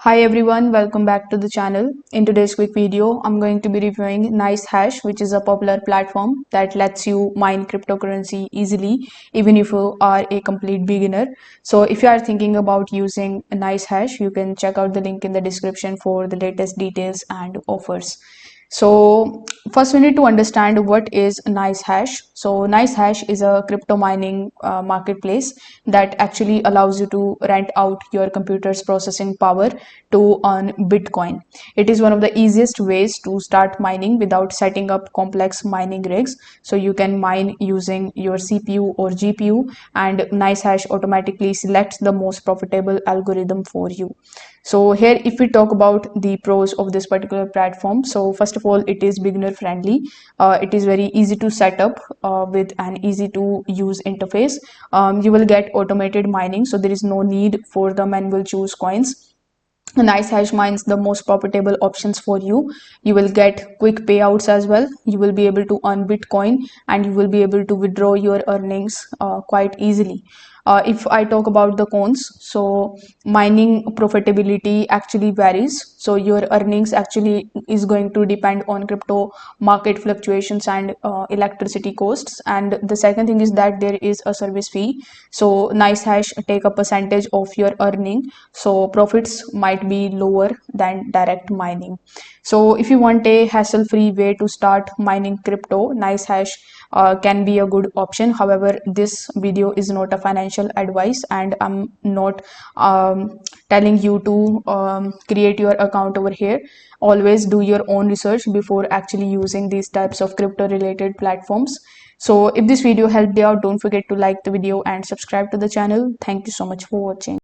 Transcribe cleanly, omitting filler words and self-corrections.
Hi everyone, welcome back to the channel. In today's quick video, I'm going to be reviewing NICEHASH, which is a popular platform that lets you mine cryptocurrency easily, even if you are a complete beginner. So if you are thinking about using NICEHASH, you can check out the link in the description for the latest details and offers. So first we need to understand what is NiceHash. So NiceHash is a crypto mining marketplace that actually allows you to rent out your computer's processing power to earn Bitcoin. It is one of the easiest ways to start mining without setting up complex mining rigs. So you can mine using your CPU or GPU, and NiceHash automatically selects the most profitable algorithm for you. So here, if we talk about the pros of this particular platform, so first of all, it is beginner friendly. It is very easy to set up with an easy to use interface. You will get automated mining, so there is no need for the manual choose coins. NiceHash mines the most profitable options for you. You will get quick payouts as well. You will be able to earn Bitcoin, and you will be able to withdraw your earnings quite easily. If I talk about the cons, so mining profitability actually varies. So your earnings actually is going to depend on crypto market fluctuations and electricity costs. And the second thing is that there is a service fee. So NiceHash take a percentage of your earning, so profits might be lower than direct mining. So if you want a hassle-free way to start mining crypto, NiceHash can be a good option. However, this video is not a financial advice, and I'm not telling you to create your account over here. Always do your own research before actually using these types of crypto related platforms. So if this video helped you out, don't forget to like the video and subscribe to the channel. Thank you so much for watching.